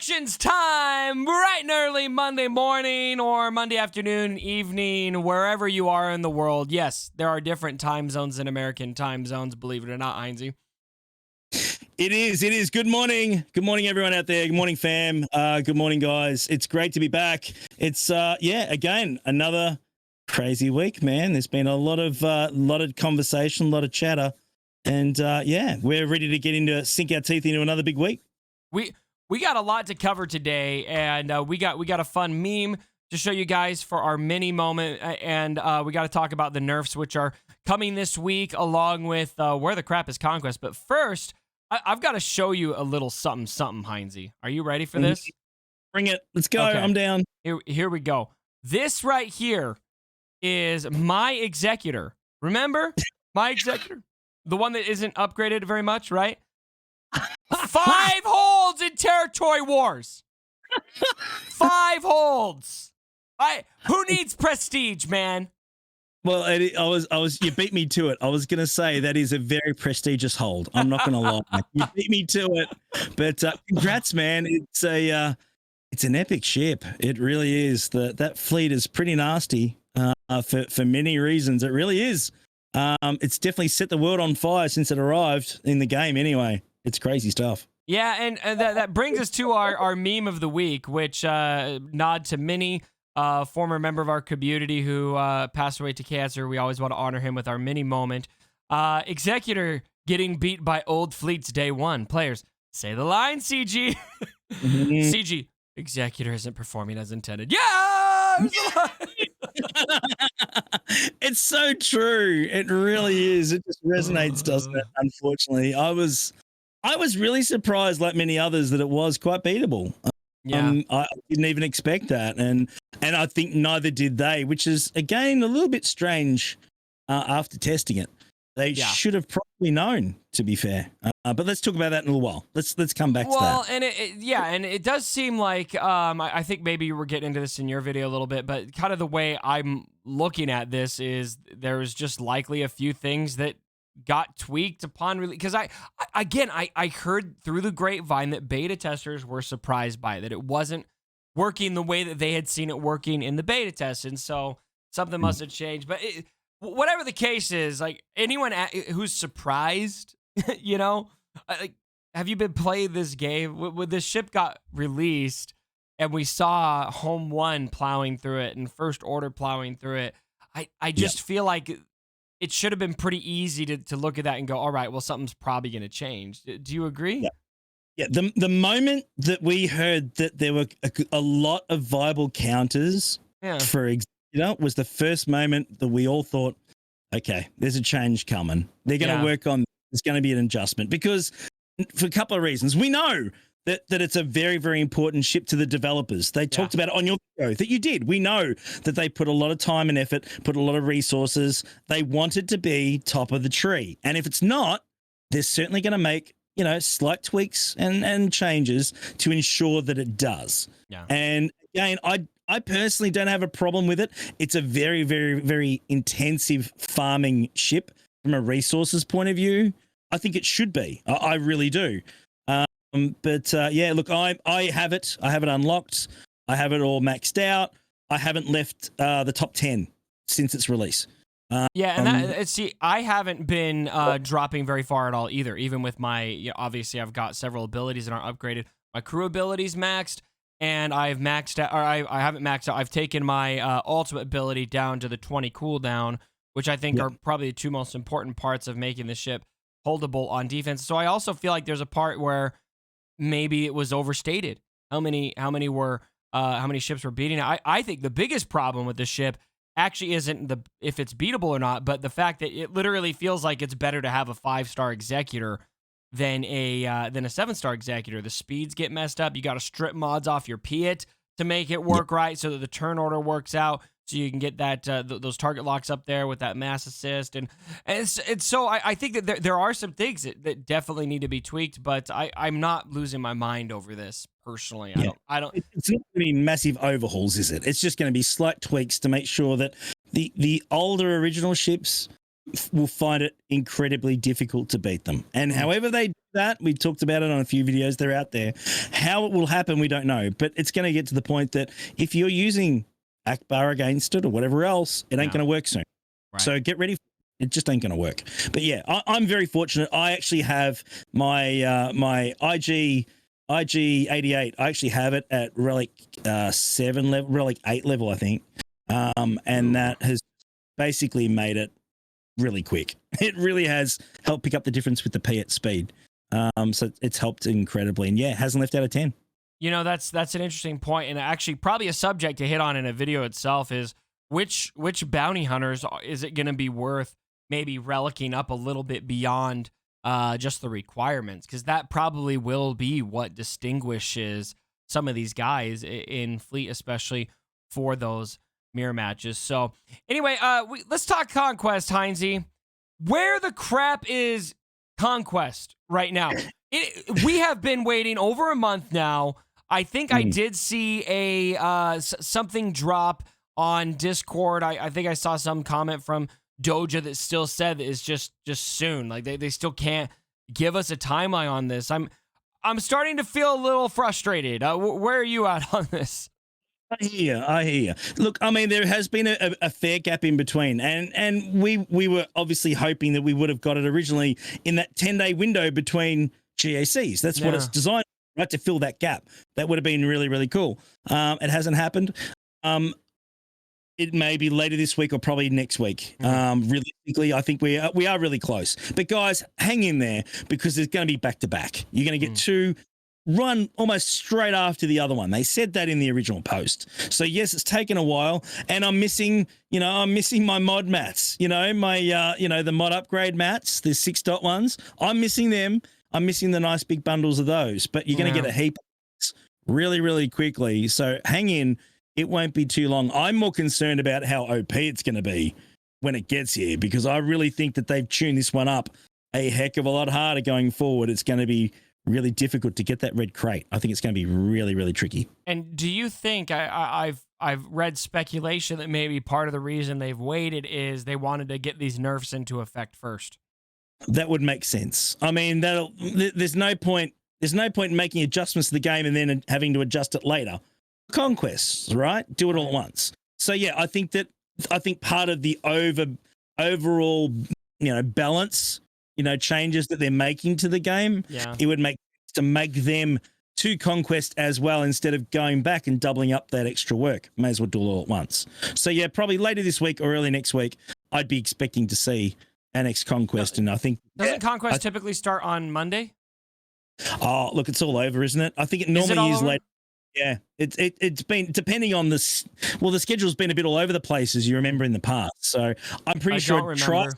Reactions time, bright and early Monday morning or Monday afternoon, evening, wherever you are in the world. Yes, there are different time zones than American time zones, believe it or not, Heinzie. It is. Good morning. Good morning, everyone out there. Good morning, fam. Good morning, guys. It's great to be back. It's, again, another crazy week, man. There's been a lot of conversation, a lot of chatter. And, we're ready to get into sink our teeth into another big week. We got a lot to cover today, and we got a fun meme to show you guys for our mini moment, and we got to talk about the nerfs, which are coming this week, along with Where the Crap is Conquest. But first, I've got to show you a little something, Heinzie. Are you ready for this? Bring it. Let's go. Okay. I'm down. Here we go. This right here is my executor. Remember? My executor? The one that isn't upgraded very much, right? 5 holds in territory wars. 5 holds. Who needs prestige, man? Well, you beat me to it. I was going to say that is a very prestigious hold. I'm not going to lie. You beat me to it. But congrats, man. It's an epic ship. It really is. That fleet is pretty nasty for many reasons. It really is. It's definitely set the world on fire since it arrived in the game anyway. It's crazy stuff. Yeah, and that brings us to our meme of the week, which nod to Minnie, former member of our community who passed away to cancer. We always want to honor him with our mini moment. Executor getting beat by old fleets day one. Players, say the line, CG. CG, Executor isn't performing as intended. Yeah! It's so true. It really is. It just resonates, doesn't it? Unfortunately, I was really surprised, like many others, that it was quite beatable. Yeah, I didn't even expect that, and I think neither did they, which is again a little bit strange. After testing it, they should have probably known. To be fair, but let's talk about that in a little while. Let's come back to that. Well, and it does seem like I think maybe you were getting into this in your video a little bit, but kind of the way I'm looking at this is there's just likely a few things that got tweaked upon release, because I heard through the grapevine that beta testers were surprised by it, that it wasn't working the way that they had seen it working in the beta test, and so something must have changed. But whatever the case is, like anyone who's surprised, you know, like, have you been playing this game? When this ship got released and we saw Home 1 plowing through it and First Order plowing through it, I just feel like it should have been pretty easy to look at that and go, all right, well, something's probably going to change. Do you agree? Yeah. The moment that we heard that there were a lot of viable counters for Executor was the first moment that we all thought, okay, there's a change coming. They're going to work on, there's going to be an adjustment, because for a couple of reasons. We know that it's a very, very important ship to the developers. They talked about it on your video that you did. We know that they put a lot of time and effort, put a lot of resources. They want it to be top of the tree. And if it's not, they're certainly going to make, slight tweaks and changes to ensure that it does. Yeah. And again, I personally don't have a problem with it. It's a very, very, very intensive farming ship from a resources point of view. I think it should be. I really do. But look, I have it. I have it unlocked. I have it all maxed out. I haven't left the top 10 since its release. I haven't been dropping very far at all either. Even with my, obviously I've got several abilities that aren't upgraded. My crew abilities maxed, and I've maxed out, or I haven't maxed out. I've taken my ultimate ability down to the 20 cooldown, which I think are probably the two most important parts of making the ship holdable on defense. So I also feel like there's a part where maybe it was overstated. How many ships were beating it? I think the biggest problem with the ship actually isn't if it's beatable or not, but the fact that it literally feels like it's better to have a 5-star executor than a 7-star executor. The speeds get messed up. You got to strip mods off your Piet to make it work right, so that the turn order works out, so you can get that those target locks up there with that mass assist. And so I think that there are some things that definitely need to be tweaked, but I'm not losing my mind over this personally. I don't. It's not going to be massive overhauls, is it? It's just going to be slight tweaks to make sure that the older original ships will find it incredibly difficult to beat them. And however they do that. We talked about it on a few videos. They're out there. How it will happen, we don't know. But it's going to get to the point that if you're using Akbar against it or whatever else, it ain't going to work soon. Right. So get ready. It just ain't going to work. But yeah, I'm very fortunate. I actually have my my IG 88. I actually have it at relic 7 level, relic 8 level, I think. And that has basically made it really quick. It really has helped pick up the difference with the P at speed. So it's helped incredibly. And yeah, hasn't left out of 10. You know, that's an interesting point, and actually probably a subject to hit on in a video itself is which bounty hunters is it going to be worth maybe relicking up a little bit beyond just the requirements, because that probably will be what distinguishes some of these guys in Fleet, especially for those mirror matches. So anyway, let's talk Conquest, Heinze. Where the crap is Conquest right now? We have been waiting over a month now. I think I did see a something drop on Discord. I think I saw some comment from Doja that still said that it's just soon. Like they still can't give us a timeline on this. I'm starting to feel a little frustrated. Where are you at on this? I hear. Look, I mean, there has been a fair gap in between, and we were obviously hoping that we would have got it originally in that 10-day window between GACs. That's what it's designed, right, to fill that gap. That would have been really, really cool. It hasn't happened. It may be later this week or probably next week. Realistically, I think we are really close. But guys, hang in there, because there's going to be back to back. You're going to get two run almost straight after the other one. They said that in the original post. So yes, it's taken a while, and I'm missing my mod mats, my the mod upgrade mats, the 6.1s. I'm missing them. I'm missing the nice big bundles of those, but you're going to get a heap really, really quickly. So hang in. It won't be too long. I'm more concerned about how OP it's going to be when it gets here, because I really think that they've tuned this one up a heck of a lot harder going forward. It's going to be really difficult to get that red crate. I think it's going to be really, really tricky. And do you think, I've read speculation that maybe part of the reason they've waited is they wanted to get these nerfs into effect first? That would make sense. I mean, there's no point in making adjustments to the game and then having to adjust it later. Conquests, right? Do it all at once. So yeah, I think part of the overall balance, changes that they're making to the game, it would make sense to make them to Conquest as well, instead of going back and doubling up that extra work. May as well do it all at once. So yeah, probably later this week or early next week, I'd be expecting to see our next Conquest. And I think doesn't Conquest typically start on Monday? Oh, look, it's all over, isn't it? I think it normally is late. Yeah, it's been, depending on this. Well, the schedule's been a bit all over the place, as you remember in the past. So I'm pretty sure it tries.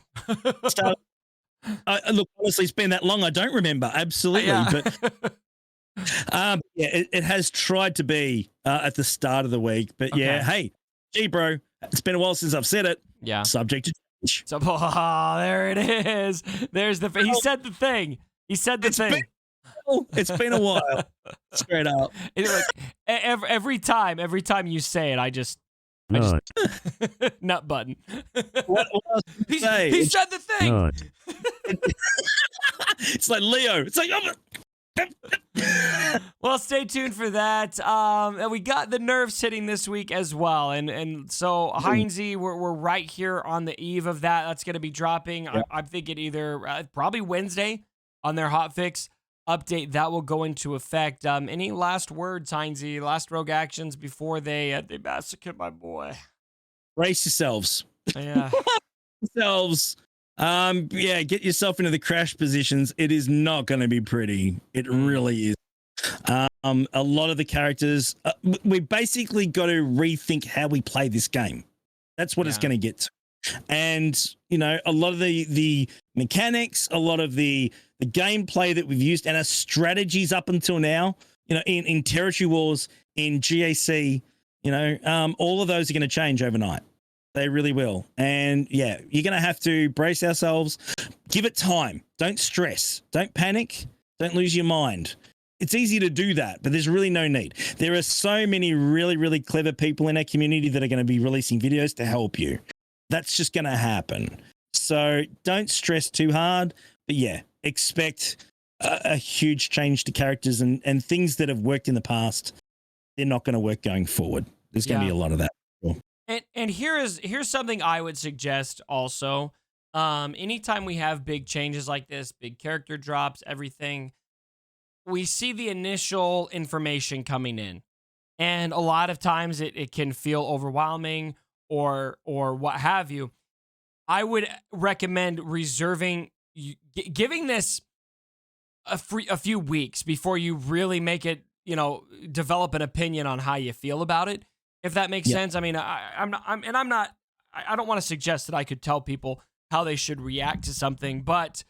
Look, honestly, it's been that long. I don't remember absolutely, but it has tried to be at the start of the week. But hey, gee, bro, it's been a while since I've said it. Yeah, subject to change. So, there it is. There's he said the thing. He said the thing. It's been a while. Straight up. Like, every time you say it, I just nut button. What else he said the thing. It's like Leo. It's like, well, stay tuned for that. And we got the nerfs hitting this week as well, and so Heinze, we're right here on the eve of that. That's going to be dropping. Yep. I'm thinking either probably Wednesday on their hotfix update that will go into effect. Any last words, Heinze? Last rogue actions before they massacre my boy? Brace yourselves. Yeah. Get yourself into the crash positions. It is not going to be pretty. It really is. A lot of the characters, we basically got to rethink how we play this game. That's what it's going to get to. And, a lot of the mechanics, a lot of the gameplay that we've used and our strategies up until now, in territory wars, in GAC, all of those are going to change overnight. They really will. And yeah, you're going to have to brace ourselves. Give it time. Don't stress. Don't panic. Don't lose your mind. It's easy to do that, but there's really no need. There are so many really, really clever people in our community that are going to be releasing videos to help you. That's just going to happen. So don't stress too hard. But yeah, expect a huge change to characters and things that have worked in the past. They're not going to work going forward. There's going to be a lot of that. And here's something I would suggest also. Anytime we have big changes like this, big character drops, everything, we see the initial information coming in. And a lot of times it can feel overwhelming or what have you. I would recommend giving this a few weeks before you really make it, develop an opinion on how you feel about it. If that makes sense. I mean, I don't want to suggest that I could tell people how they should react to something, but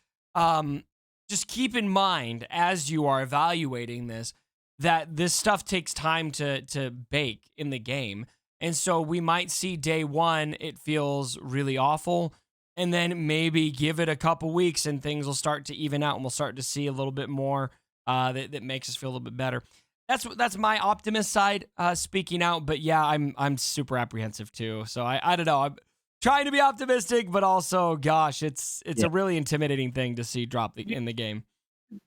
just keep in mind as you are evaluating this, that this stuff takes time to bake in the game. And so we might see day one, it feels really awful. And then maybe give it a couple weeks and things will start to even out and we'll start to see a little bit more that makes us feel a little bit better. That's my optimist side speaking out. But yeah, I'm super apprehensive too. So I don't know. I'm trying to be optimistic, but also, gosh, it's a really intimidating thing to see drop in the game.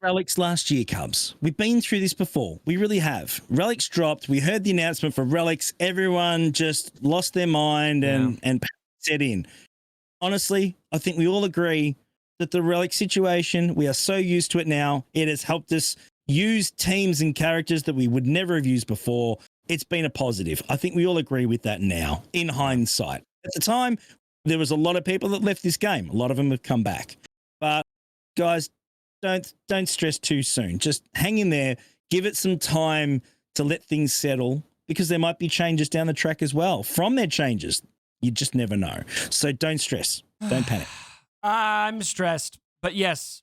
Relics last year, Cubs. We've been through this before. We really have. Relics dropped. We heard the announcement for Relics. Everyone just lost their mind and set in. Honestly, I think we all agree that the Relic situation, we are so used to it now. It has helped us use teams and characters that we would never have used before. It's been a positive. I think we all agree with that now, in hindsight. At the time, there was a lot of people that left this game. A lot of them have come back. But guys, don't stress too soon. Just hang in there. Give it some time to let things settle, because there might be changes down the track as well from their changes. You just never know. So don't stress. Don't panic. I'm stressed. But yes.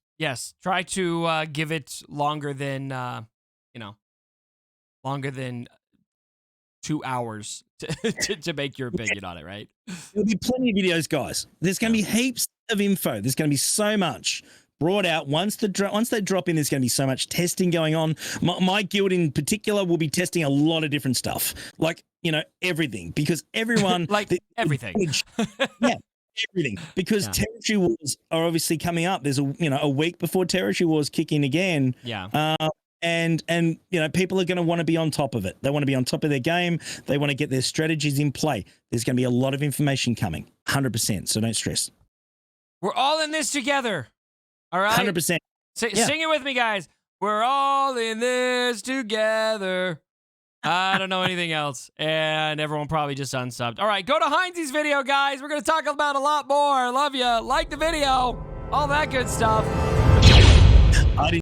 Try to give it longer than, longer than 2 hours to make your opinion on it, right? There'll be plenty of videos, guys. There's going to be heaps of info. There's going to be so much brought out. Once they drop in, there's going to be so much testing going on. My guild in particular will be testing a lot of different stuff, like, everything, because everyone everything. Everything, because territory wars are obviously coming up. There's a week before territory wars kick in again. And people are going to want to be on top of it. They want to be on top of their game. They want to get their strategies in play. There's going to be a lot of information coming, 100%. So don't stress. We're all in this together. All right? 100%. Sing it with me, guys. We're all in this together. I don't know anything else. And everyone probably just unsubbed. All right, go to Heinz's video, guys. We're going to talk about a lot more. Love you. Like the video. All that good stuff.